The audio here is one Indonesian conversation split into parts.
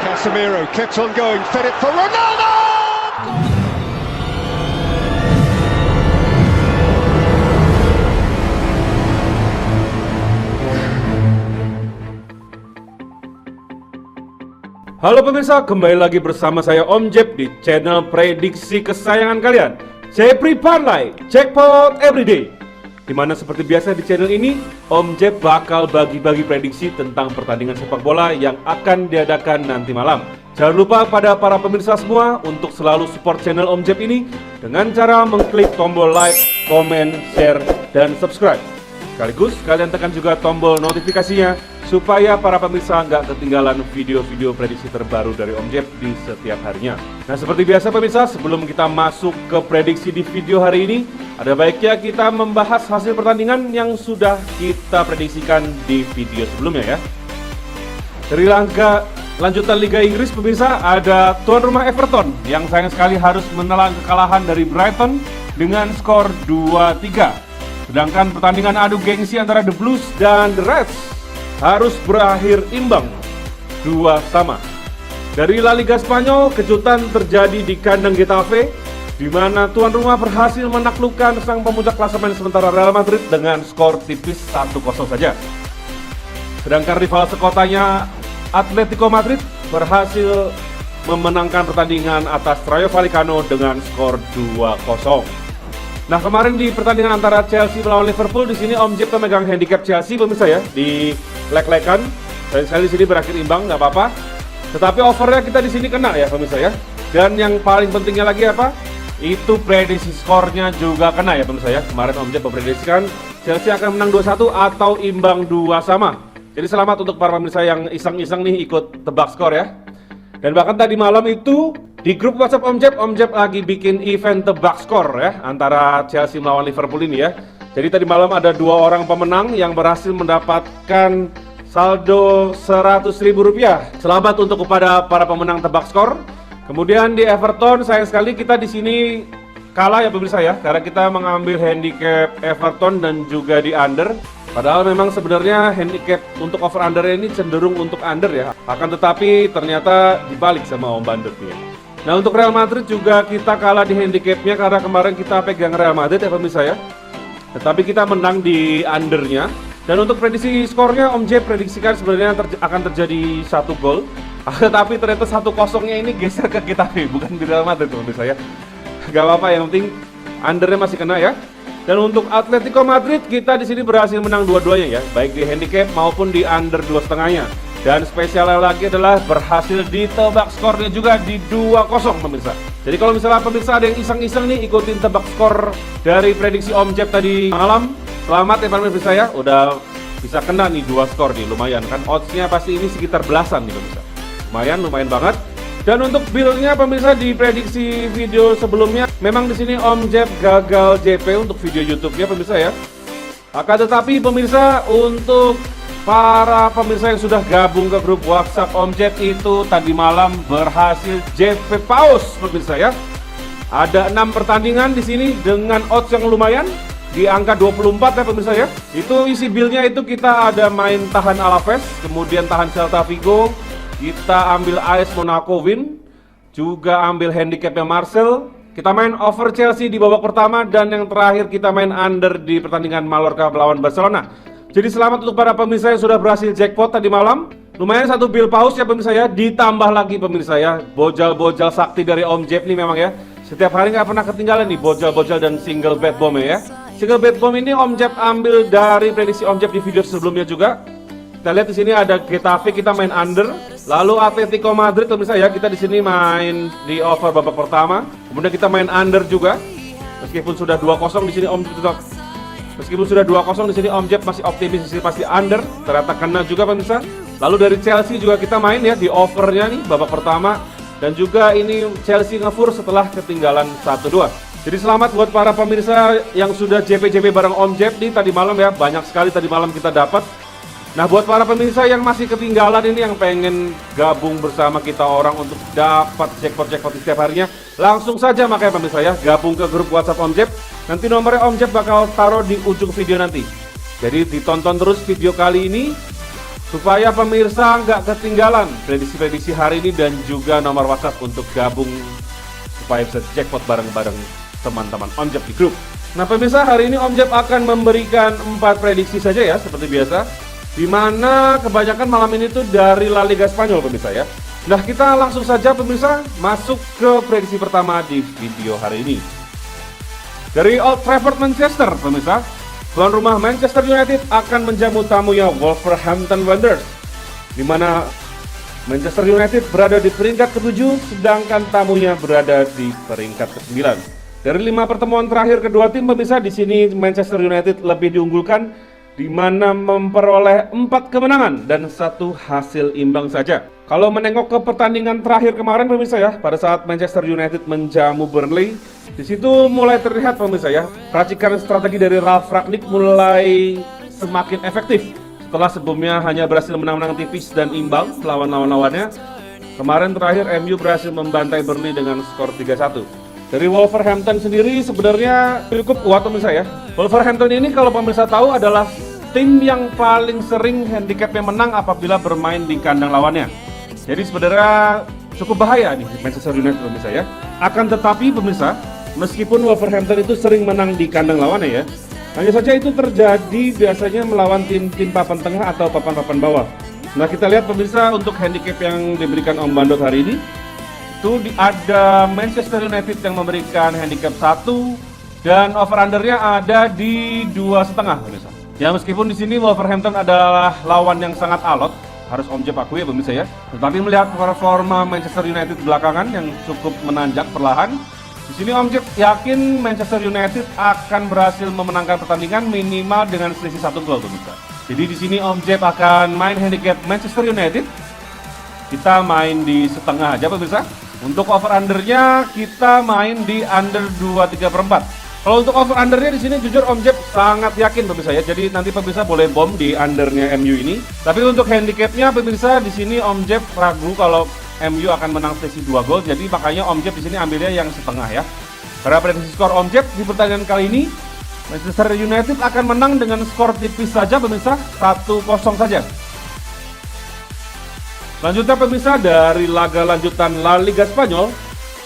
Casemiro kept on going, fed it for Ronaldo! Halo pemirsa, kembali lagi bersama saya Om Jeb di channel prediksi kesayangan kalian, Jepri Parlay, Jackpot Everyday. Dimana seperti biasa di channel ini, Om Jeb bakal bagi-bagi prediksi tentang pertandingan sepak bola yang akan diadakan nanti malam. Jangan lupa pada para pemirsa semua untuk selalu support channel Om Jeb ini dengan cara mengklik tombol like, comment, share, dan subscribe. Sekaligus kalian tekan juga tombol notifikasinya supaya para pemirsa nggak ketinggalan video-video prediksi terbaru dari Om Jeb di setiap harinya. Nah seperti biasa pemirsa, sebelum kita masuk ke prediksi di video hari ini, ada baiknya kita membahas hasil pertandingan yang sudah kita prediksikan di video sebelumnya ya. Dari laga lanjutan Liga Inggris pemirsa, ada tuan rumah Everton yang sayang sekali harus menelan kekalahan dari Brighton dengan skor 2-3. Sedangkan pertandingan adu gengsi antara The Blues dan The Reds harus berakhir imbang 2-2. Dari La Liga Spanyol, kejutan terjadi di kandang Getafe, di mana tuan rumah berhasil menaklukkan sang pemuncak klasemen sementara Real Madrid dengan skor tipis 1-0 saja. Sedangkan rival sekotanya Atletico Madrid berhasil memenangkan pertandingan atas Rayo Vallecano dengan skor 2-0. Nah kemarin di pertandingan antara Chelsea melawan Liverpool, di sini Om Jeb memegang handicap Chelsea pemirsa ya, di leg-legan. Dan sekali di sini berakhir imbang, nggak apa-apa. Tetapi overnya kita di sini kena ya pemirsa ya. Dan yang paling pentingnya lagi apa? Itu prediksi skornya juga kena ya pemirsa ya. Kemarin Om Jeb memprediksikan Chelsea akan menang 2-1 atau imbang 2 sama. Jadi selamat untuk para pemirsa yang iseng-iseng nih ikut tebak skor ya. Dan bahkan tadi malam itu di grup WhatsApp Om Jeb lagi bikin event tebak skor ya antara Chelsea melawan Liverpool ini ya. Jadi tadi malam ada 2 orang pemenang yang berhasil mendapatkan saldo Rp100.000. Selamat untuk kepada para pemenang tebak skor. Kemudian di Everton, sayang sekali kita di sini kalah ya pemirsa ya, karena kita mengambil handicap Everton dan juga di under. Padahal memang sebenarnya handicap untuk over under ini cenderung untuk under ya. Akan tetapi ternyata dibalik sama Om Bandut nih. Nah untuk Real Madrid juga kita kalah di handicapnya karena kemarin kita pegang Real Madrid ya pemirsa ya. Tetapi kita menang di undernya. Dan untuk prediksi skornya Om Jeb prediksikan sebenarnya akan terjadi 1 gol. Tetapi ternyata 1-0-nya ini geser ke kita bukan di Real Madrid pemirsa ya. Gak apa-apa, yang penting undernya masih kena ya. Dan untuk Atletico Madrid kita di sini berhasil menang dua-duanya ya, baik di handicap maupun di under 2,5-nya. Dan spesialnya lagi adalah berhasil ditebak skornya juga di 2-0 pemirsa. Jadi kalau misalnya pemirsa ada yang iseng-iseng nih ikutin tebak skor dari prediksi Om Jeb tadi malam, selamat ya pemirsa ya, udah bisa kena nih 2 skor nih, lumayan kan, oddsnya pasti ini sekitar belasan nih pemirsa. Lumayan banget. Dan untuk build-nya pemirsa di prediksi video sebelumnya, memang di sini Om Jeb gagal JP untuk video YouTube-nya pemirsa ya. Akan tetapi pemirsa, untuk para pemirsa yang sudah gabung ke grup WhatsApp Om Jeb itu tadi malam berhasil JP Paus pemirsa ya. Ada 6 pertandingan di sini dengan odds yang lumayan di angka 24 ya pemirsa ya. Itu isi build-nya itu kita ada main tahan Alaves, kemudian tahan Celta Vigo, kita ambil AS Monaco win, juga ambil handicapnya Marcel, kita main over Chelsea di babak pertama, dan yang terakhir kita main under di pertandingan Mallorca melawan Barcelona. Jadi selamat untuk para pemirsa yang sudah berhasil jackpot tadi malam. Lumayan 1 bill paus ya pemirsa ya, ditambah lagi pemirsa ya, bojal-bojal sakti dari Om Jeb nih memang ya. Setiap hari nggak pernah ketinggalan nih bojal-bojal dan single bet bomb ya. Single bet bomb ini Om Jeb ambil dari prediksi Om Jeb di video sebelumnya juga. Kita lihat di sini ada Getafe, kita main under. Lalu Atletico Madrid pemirsa ya, kita di sini main di over babak pertama. Kemudian kita main under juga. Meskipun sudah 2-0 di sini Om Jeb masih optimis di sini pasti under. Ternyata kena juga pemirsa. Lalu dari Chelsea juga kita main ya di overnya nih babak pertama. Dan juga ini Chelsea ngefur setelah ketinggalan 1-2. Jadi selamat buat para pemirsa yang sudah JP-JP bareng Om Jeb nih tadi malam ya. Banyak sekali tadi malam kita dapat. Nah buat para pemirsa yang masih ketinggalan ini, yang pengen gabung bersama kita orang untuk dapat jackpot-jackpot setiap harinya, langsung saja makanya pemirsa ya, gabung ke grup WhatsApp Om Jeb. Nanti nomornya Om Jeb bakal taruh di ujung video nanti. Jadi ditonton terus video kali ini. Supaya pemirsa nggak ketinggalan prediksi-prediksi hari ini dan juga nomor WhatsApp untuk gabung supaya bisa jackpot bareng-bareng teman-teman Om Jeb di grup. Nah pemirsa, hari ini Om Jeb akan memberikan 4 prediksi saja ya seperti biasa, di mana kebanyakan malam ini tuh dari La Liga Spanyol pemirsa ya. Nah kita langsung saja pemirsa masuk ke prediksi pertama di video hari ini. Dari Old Trafford Manchester pemirsa, tuan rumah Manchester United akan menjamu tamunya Wolverhampton Wanderers, di mana Manchester United berada di peringkat ke-7 sedangkan tamunya berada di peringkat ke-9. Dari 5 pertemuan terakhir kedua tim pemirsa, di sini Manchester United lebih diunggulkan, di mana memperoleh 4 kemenangan dan 1 hasil imbang saja. Kalau menengok ke pertandingan terakhir kemarin pemirsa ya, pada saat Manchester United menjamu Burnley, di situ mulai terlihat pemirsa ya, racikan strategi dari Ralf Rangnick mulai semakin efektif. Setelah sebelumnya hanya berhasil menang-menang tipis dan imbang melawan lawan-lawannya, kemarin terakhir MU berhasil membantai Burnley dengan skor 3-1. Dari Wolverhampton sendiri sebenarnya cukup kuat pemirsa ya. Wolverhampton ini kalau pemirsa tahu adalah tim yang paling sering handicapnya menang apabila bermain di kandang lawannya. Jadi sebenarnya cukup bahaya nih Manchester United pemirsa ya. Akan tetapi pemirsa, meskipun Wolverhampton itu sering menang di kandang lawannya ya, hanya saja itu terjadi biasanya melawan tim-tim papan tengah atau papan-papan bawah. Nah kita lihat pemirsa untuk handicap yang diberikan Om Bandot hari ini, itu ada Manchester United yang memberikan handicap 1 dan over-undernya ada di 2,5 pemirsa. Ya meskipun di sini Wolverhampton adalah lawan yang sangat alot, harus Om Jeb akui ya pemirsa ya. Tetapi melihat performa Manchester United belakangan yang cukup menanjak perlahan, di sini Om Jeb yakin Manchester United akan berhasil memenangkan pertandingan minimal dengan selisih 1 gol pemirsa. Jadi di sini Om Jeb akan main handicap Manchester United. Kita main di setengah aja pemirsa. Untuk over-undernya kita main di under 2,3/4. Kalau untuk over-undernya di sini jujur Om Jeb sangat yakin pemirsa ya. Jadi nanti pemirsa boleh bom di undernya MU ini. Tapi untuk handicapnya pemirsa di sini Om Jeb ragu kalau MU akan menang selisih 2 gol. Jadi makanya Om Jeb di sini ambilnya yang setengah ya. Karena prediksi skor Om Jeb di pertandingan kali ini, Manchester United akan menang dengan skor tipis saja pemirsa, 1-0 saja. Selanjutnya pemirsa, dari laga lanjutan La Liga Spanyol,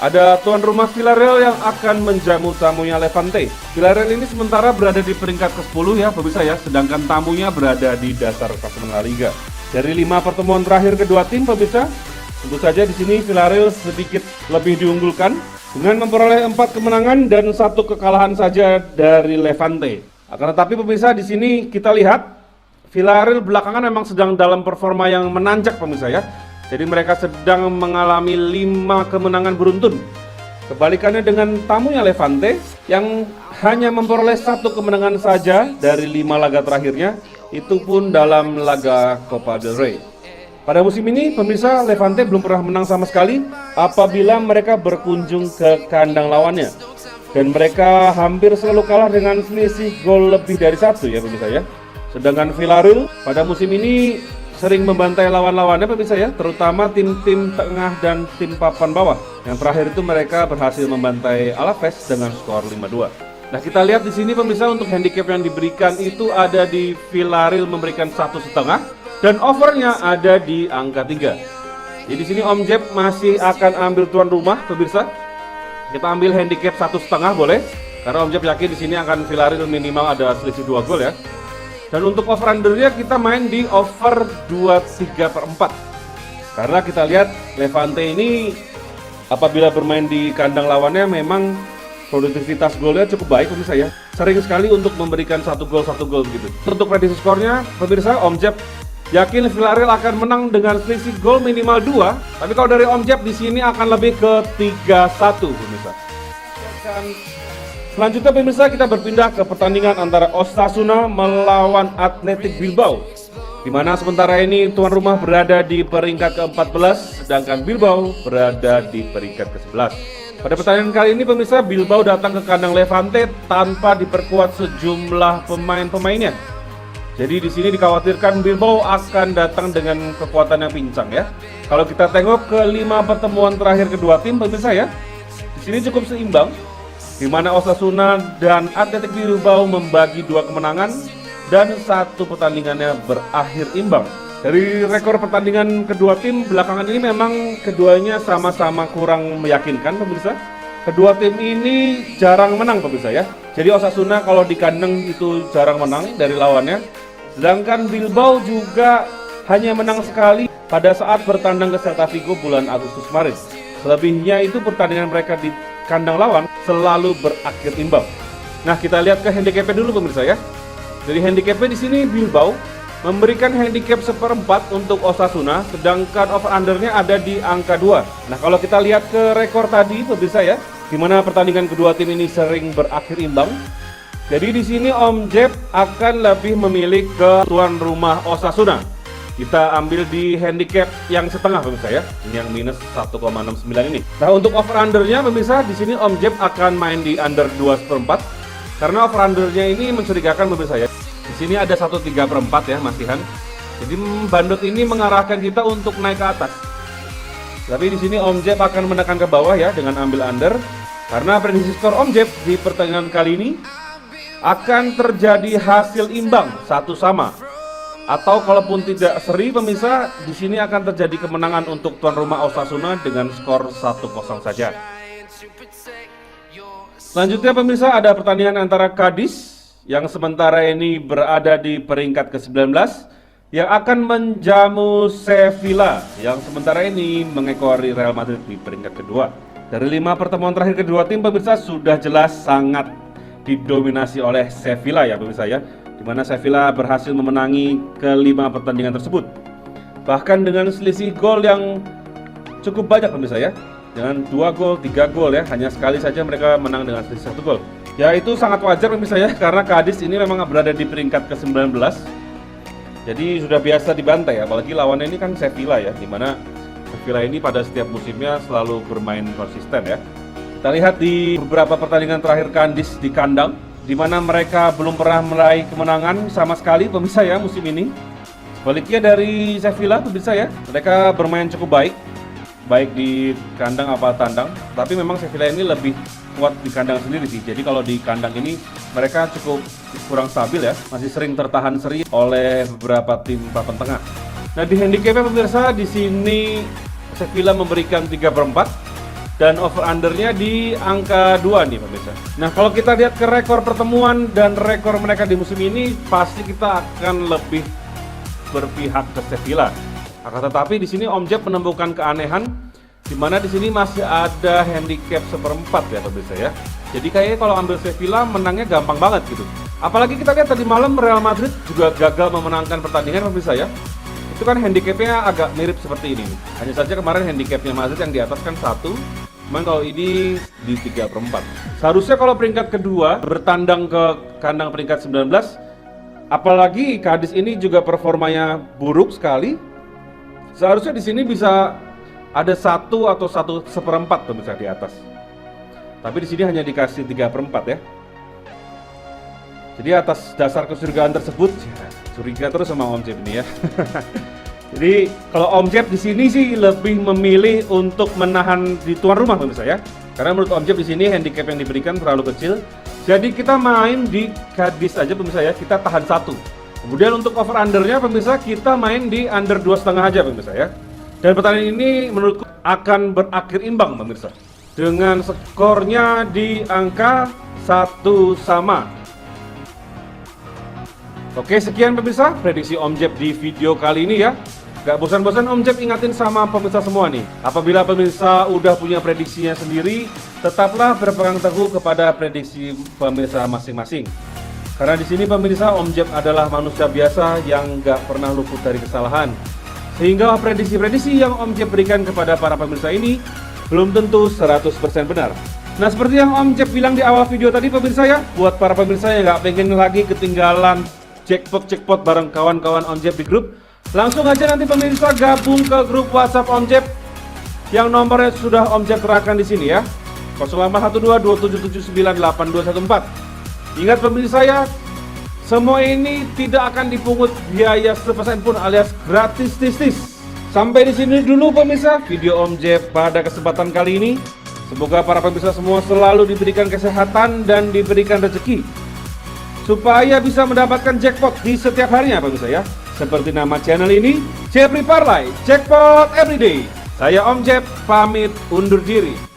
ada tuan rumah Villarreal yang akan menjamu tamunya Levante. Villarreal ini sementara berada di peringkat ke-10 ya pemirsa ya, sedangkan tamunya berada di dasar klasemen La Liga. Dari 5 pertemuan terakhir kedua tim pemirsa, tentu saja di sini Villarreal sedikit lebih diunggulkan dengan memperoleh 4 kemenangan dan 1 kekalahan saja dari Levante. Akan tetapi pemirsa di sini kita lihat Villarreal belakangan memang sedang dalam performa yang menanjak pemirsa ya. Jadi mereka sedang mengalami 5 kemenangan beruntun. Kebalikannya dengan tamunya Levante yang hanya memperoleh 1 kemenangan saja dari 5 laga terakhirnya, itu pun dalam laga Copa del Rey. Pada musim ini pemirsa, Levante belum pernah menang sama sekali apabila mereka berkunjung ke kandang lawannya. Dan mereka hampir selalu kalah dengan selisih gol lebih dari 1 ya pemirsa ya. Sedangkan Villarreal pada musim ini sering membantai lawan-lawannya pemirsa ya, terutama tim-tim tengah dan tim papan bawah. Yang terakhir itu mereka berhasil membantai Alaves dengan skor 5-2. Nah kita lihat di sini pemirsa untuk handicap yang diberikan itu ada di Villarreal memberikan 1,5 dan overnya ada di angka 3. Jadi di sini Om Jeb masih akan ambil tuan rumah pemirsa. Kita ambil handicap 1,5 boleh, karena Om Jeb yakin di sini akan Villarreal minimal ada selisih 2 gol ya. Dan untuk over-undernya kita main di over 2,3/4. Karena kita lihat Levante ini apabila bermain di kandang lawannya memang produktivitas golnya cukup baik pemirsa ya. Sering sekali untuk memberikan 1 gol begitu. Untuk prediksi skornya pemirsa, Om Jeb yakin Villarreal akan menang dengan selisih gol minimal 2. Tapi kalau dari Om Jeb di sini akan lebih ke 3-1 pemirsa. Selanjutnya pemirsa kita berpindah ke pertandingan antara Osasuna melawan Athletic Bilbao, di mana sementara ini tuan rumah berada di peringkat ke-14 sedangkan Bilbao berada di peringkat ke-11. Pada pertandingan kali ini pemirsa, Bilbao datang ke kandang Levante tanpa diperkuat sejumlah pemain-pemainnya. Jadi di sini dikhawatirkan Bilbao akan datang dengan kekuatan yang pincang ya. Kalau kita tengok ke 5 pertemuan terakhir kedua tim pemirsa ya, di sini cukup seimbang, di mana Osasuna dan Athletic Bilbao membagi 2 kemenangan dan 1 pertandingannya berakhir imbang. Dari rekor pertandingan kedua tim belakangan ini memang keduanya sama-sama kurang meyakinkan pemirsa. Kedua tim ini jarang menang pemirsa ya. Jadi Osasuna kalau di kandang itu jarang menang dari lawannya. Sedangkan Bilbao juga hanya menang sekali pada saat bertandang ke Celta Vigo bulan Agustus kemarin. Selebihnya itu pertandingan mereka di kandang lawan selalu berakhir imbang. Nah, kita lihat ke handicap dulu pemirsa ya. Dari handicap di sini Bilbao memberikan handicap 1/4 untuk Osasuna, sedangkan over-undernya ada di angka 2. Nah, kalau kita lihat ke rekor tadi pemirsa ya, di mana pertandingan kedua tim ini sering berakhir imbang. Jadi di sini Om Jeb akan lebih memilih ke tuan rumah Osasuna. Kita ambil di handicap yang setengah pemirsa ya, ini yang minus 1,69 ini. Nah, untuk over-undernya pemirsa, di sini Om Jeb akan main di under 2/4 karena over-undernya ini mencurigakan pemirsa ya. Di sini ada 1/3/4 ya masihan. Jadi bandot ini mengarahkan kita untuk naik ke atas. Tapi di sini Om Jeb akan menekan ke bawah ya dengan ambil under. Karena prediksi skor Om Jeb di pertandingan kali ini akan terjadi hasil imbang 1-1. Atau kalaupun tidak seri pemirsa, di sini akan terjadi kemenangan untuk tuan rumah Osasuna dengan skor 1-0 saja. Selanjutnya pemirsa ada pertandingan antara Cadiz yang sementara ini berada di peringkat ke-19 yang akan menjamu Sevilla yang sementara ini mengekori Real Madrid di peringkat kedua. Dari 5 pertemuan terakhir kedua tim pemirsa sudah jelas sangat didominasi oleh Sevilla ya pemirsa ya, di mana Sevilla berhasil memenangi ke-5 pertandingan tersebut. Bahkan dengan selisih gol yang cukup banyak pemirsa ya, dengan 2 gol, 3 gol ya, hanya sekali saja mereka menang dengan selisih 1 gol. Ya itu sangat wajar pemirsa ya, karena Cadiz ini memang berada di peringkat ke-19. Jadi sudah biasa dibantai, apalagi lawannya ini kan Sevilla ya, dimana Sevilla ini pada setiap musimnya selalu bermain konsisten ya. Kita lihat di beberapa pertandingan terakhir Cadiz di kandang, dimana mereka belum pernah meraih kemenangan sama sekali pemirsa ya musim ini. Sebaliknya dari Sevilla pemirsa ya, mereka bermain cukup baik di kandang apa tandang, tapi memang Sevilla ini lebih kuat di kandang sendiri sih. Jadi kalau di kandang ini mereka cukup kurang stabil ya, masih sering tertahan seri oleh beberapa tim papan tengah. Nah, di handicapnya pemirsa di sini Sevilla memberikan 3/4 dan over-undernya di angka 2 nih pemirsa. Nah, kalau kita lihat ke rekor pertemuan dan rekor mereka di musim ini, pasti kita akan lebih berpihak ke Sevilla. Akan tetapi di sini Om Jeb menemukan keanehan, di mana di sini masih ada handicap 1/4 ya pemirsa ya. Jadi kayaknya kalau ambil Sevilla menangnya gampang banget gitu. Apalagi kita lihat tadi malam Real Madrid juga gagal memenangkan pertandingan pemirsa ya. Itu kan handicapnya agak mirip seperti ini. Hanya saja kemarin handicapnya Madrid yang di atas kan 1, cuman kalau ini di 3/4. Seharusnya kalau peringkat kedua bertandang ke kandang peringkat 19, apalagi Cadiz ini juga performanya buruk sekali. Seharusnya di sini bisa ada 1 atau 1/4 pemirsa di atas. Tapi di sini hanya dikasih 3/4 ya. Jadi atas dasar kecurigaan tersebut, ya, curiga terus sama Om Jeb ini ya. Jadi kalau Om Jeb di sini sih lebih memilih untuk menahan di tuan rumah pemirsa ya. Karena menurut Om Jeb di sini handicap yang diberikan terlalu kecil. Jadi kita main di Cadiz aja pemirsa ya, kita tahan 1. Kemudian untuk over undernya pemirsa kita main di under 2,5 aja pemirsa ya. Dan pertandingan ini menurutku akan berakhir imbang pemirsa, dengan skornya di angka 1-1. Oke, sekian pemirsa prediksi Om Jeb di video kali ini ya. Gak bosan-bosan Om Jeb ingatin sama pemirsa semua nih, apabila pemirsa udah punya prediksinya sendiri, tetaplah berpegang teguh kepada prediksi pemirsa masing-masing. Karena di sini pemirsa Om Jeb adalah manusia biasa yang gak pernah luput dari kesalahan. Sehingga prediksi-prediksi yang Om Jeb berikan kepada para pemirsa ini belum tentu 100% benar. Nah, seperti yang Om Jeb bilang di awal video tadi pemirsa ya, buat para pemirsa yang gak pengen lagi ketinggalan jackpot bareng kawan-kawan Om Jeb di grup, langsung aja nanti pemirsa gabung ke grup WhatsApp Om Jeb yang nomornya sudah Om Jeb serahkan di sini ya. 081227798214. Ingat pemirsa ya, semua ini tidak akan dipungut biaya sepesen pun alias gratis tis. Sampai di sini dulu pemirsa video Om Jeb pada kesempatan kali ini. Semoga para pemirsa semua selalu diberikan kesehatan dan diberikan rezeki supaya bisa mendapatkan jackpot di setiap harinya pemirsa ya. Seperti nama channel ini, Jepri Parlay, Jackpot Everyday. Saya Om Jep, pamit undur diri.